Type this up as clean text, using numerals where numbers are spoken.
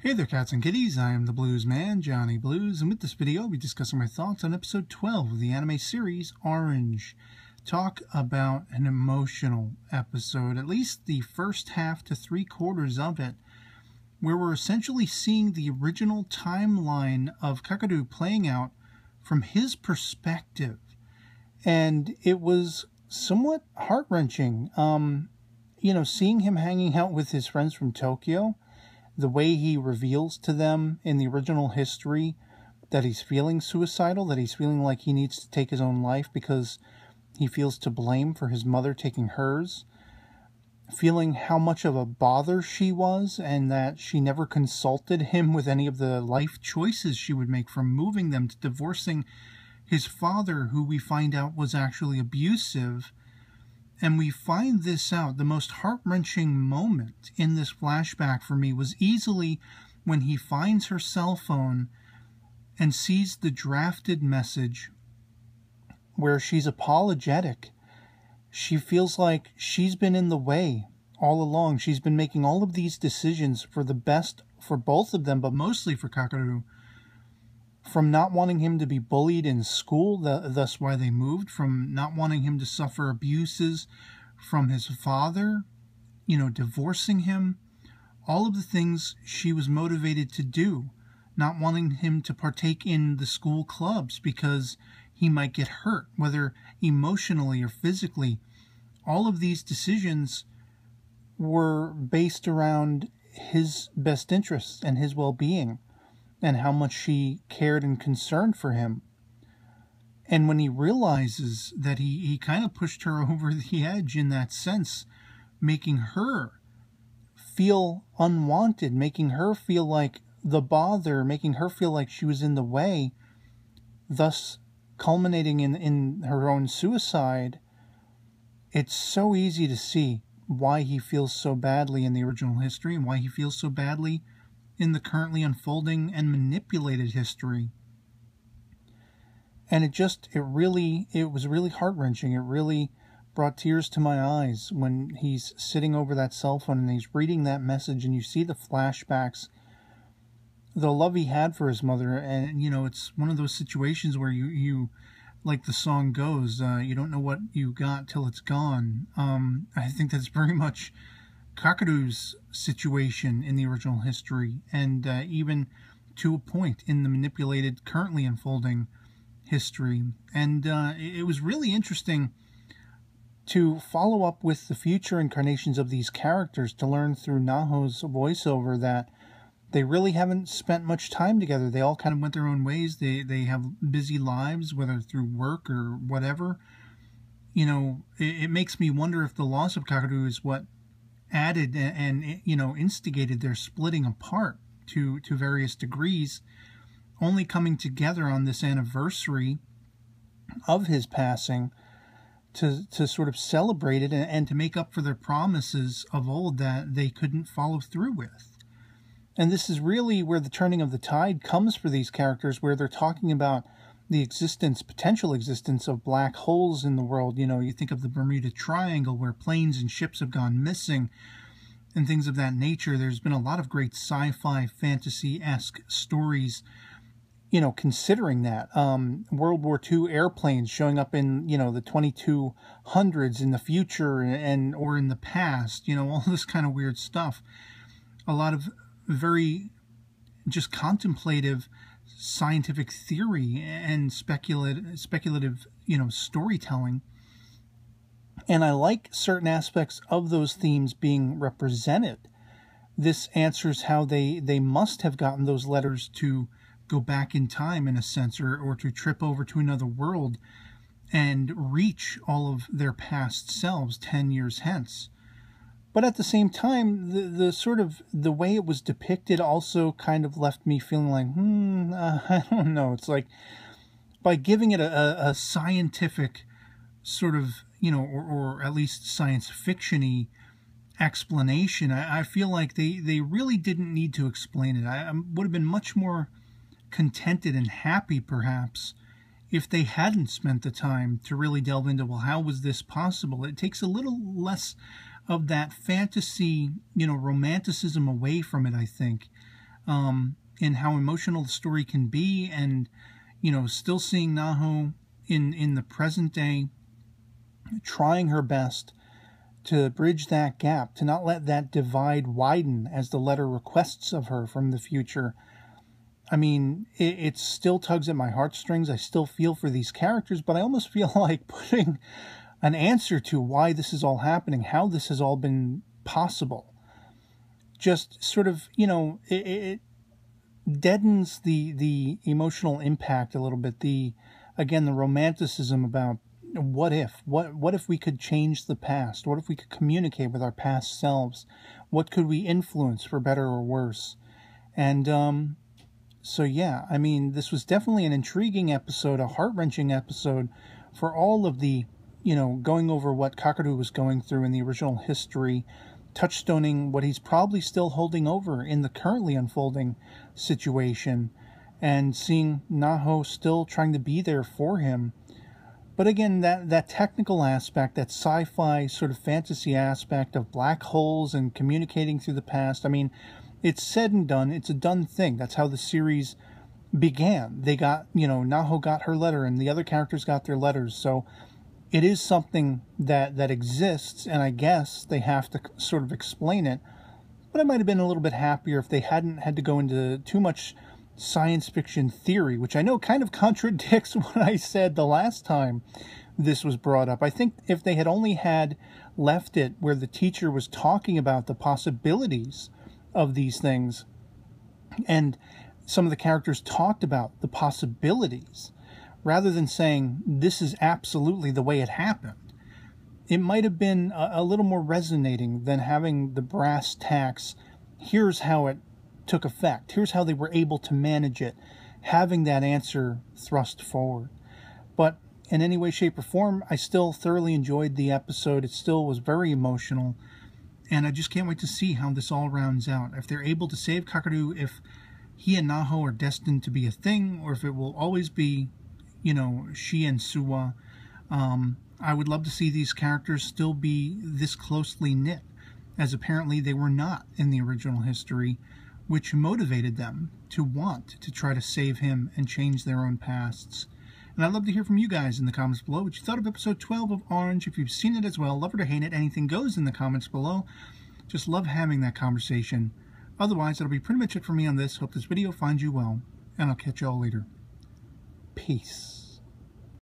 Hey there, cats and kitties. I am the Blues Man, Johnny Blues, and with this video, I'll be discussing my thoughts on episode 12 of the anime series Orange. Talk about an emotional episode, at least the first half to 3/4 of it, where we're essentially seeing the original timeline of Kakadu playing out from his perspective. And it was somewhat heart-wrenching, seeing him hanging out with his friends from Tokyo, the way he reveals to them in the original history that he's feeling suicidal, that he's feeling like he needs to take his own life because he feels to blame for his mother taking hers, feeling how much of a bother she was and that she never consulted him with any of the life choices she would make, from moving them to divorcing his father, who we find out was actually abusive. And we find this out. The most heart-wrenching moment in this flashback for me was easily when he finds her cell phone and sees the drafted message where she's apologetic. She feels like she's been in the way all along. She's been making all of these decisions for the best for both of them, but mostly for Kakaru. From not wanting him to be bullied in school, thus why they moved, from not wanting him to suffer abuses from his father, divorcing him, all of the things she was motivated to do, not wanting him to partake in the school clubs because he might get hurt, whether emotionally or physically. All of these decisions were based around his best interests and his well-being, and how much she cared and concerned for him. And when he realizes that he kind of pushed her over the edge in that sense, making her feel unwanted, making her feel like the bother, making her feel like she was in the way, thus culminating in her own suicide, it's so easy to see why he feels so badly in the original history and why he feels so badly in the currently unfolding and manipulated history. And it was really heart-wrenching. It really brought tears to my eyes when he's sitting over that cell phone and he's reading that message, and you see the flashbacks, the love he had for his mother. And, it's one of those situations where you like the song goes, you don't know what you got till it's gone. I think that's very much Kakadu's situation in the original history, and even to a point in the manipulated, currently unfolding history. And it was really interesting to follow up with the future incarnations of these characters, to learn through Naho's voiceover that they really haven't spent much time together. They all kind of went their own ways. They have busy lives, whether through work or whatever. It makes me wonder if the loss of Kakadu is what added and instigated their splitting apart to various degrees, only coming together on this anniversary of his passing to sort of celebrate it and to make up for their promises of old that they couldn't follow through with. And this is really where the turning of the tide comes for these characters, where they're talking about the potential existence of black holes in the world. You think of the Bermuda Triangle, where planes and ships have gone missing and things of that nature. There's been a lot of great sci-fi, fantasy-esque stories, considering that. World War II airplanes showing up in, the 2200s in the future or in the past, all this kind of weird stuff. A lot of very just contemplative scientific theory and speculative, storytelling. And I like certain aspects of those themes being represented. This answers how they must have gotten those letters to go back in time, in a sense, or to trip over to another world and reach all of their past selves 10 years hence. But at the same time, the way it was depicted also kind of left me feeling like, I don't know. It's like, by giving it a scientific sort of, or at least science fiction-y explanation, I feel like they really didn't need to explain it. I would have been much more contented and happy, perhaps, if they hadn't spent the time to really delve into, well, how was this possible? It takes a little less of that fantasy, romanticism away from it, I think. and how emotional the story can be, and, you know, still seeing Naho in the present day trying her best to bridge that gap, to not let that divide widen as the letter requests of her from the future. I mean, it still tugs at my heartstrings. I still feel for these characters, but I almost feel like putting an answer to why this is all happening, how this has all been possible. Just sort of, you know, it deadens the emotional impact a little bit. The romanticism about what if we could change the past? What if we could communicate with our past selves? What could we influence for better or worse? And so yeah, I mean, this was definitely an intriguing episode, a heart-wrenching episode for all of the, you know, going over what Kakaru was going through in the original history, touchstoning what he's probably still holding over in the currently unfolding situation, and seeing Naho still trying to be there for him. But again, that technical aspect, that sci-fi sort of fantasy aspect of black holes and communicating through the past, I mean, it's said and done. It's a done thing. That's how the series began. They got, you know, Naho got her letter and the other characters got their letters. So it is something that exists, and I guess they have to sort of explain it. But I might have been a little bit happier if they hadn't had to go into too much science fiction theory, which I know kind of contradicts what I said the last time this was brought up. I think if they had only had left it where the teacher was talking about the possibilities of these things, and some of the characters talked about the possibilities, rather than saying this is absolutely the way it happened, it might have been a little more resonating than having the brass tacks, here's how it took effect, here's how they were able to manage it, having that answer thrust forward. But in any way, shape, or form, I still thoroughly enjoyed the episode. It still was very emotional, and I just can't wait to see how this all rounds out. If they're able to save Kakaru, if he and Naho are destined to be a thing, or if it will always be, you know, she and Suwa. I would love to see these characters still be this closely knit, as apparently they were not in the original history, which motivated them to want to try to save him and change their own pasts. And I'd love to hear from you guys in the comments below what you thought of episode 12 of Orange. If you've seen it as well, love it or hate it, anything goes in the comments below. Just love having that conversation. Otherwise, that'll be pretty much it for me on this. Hope this video finds you well, and I'll catch you all later. Peace.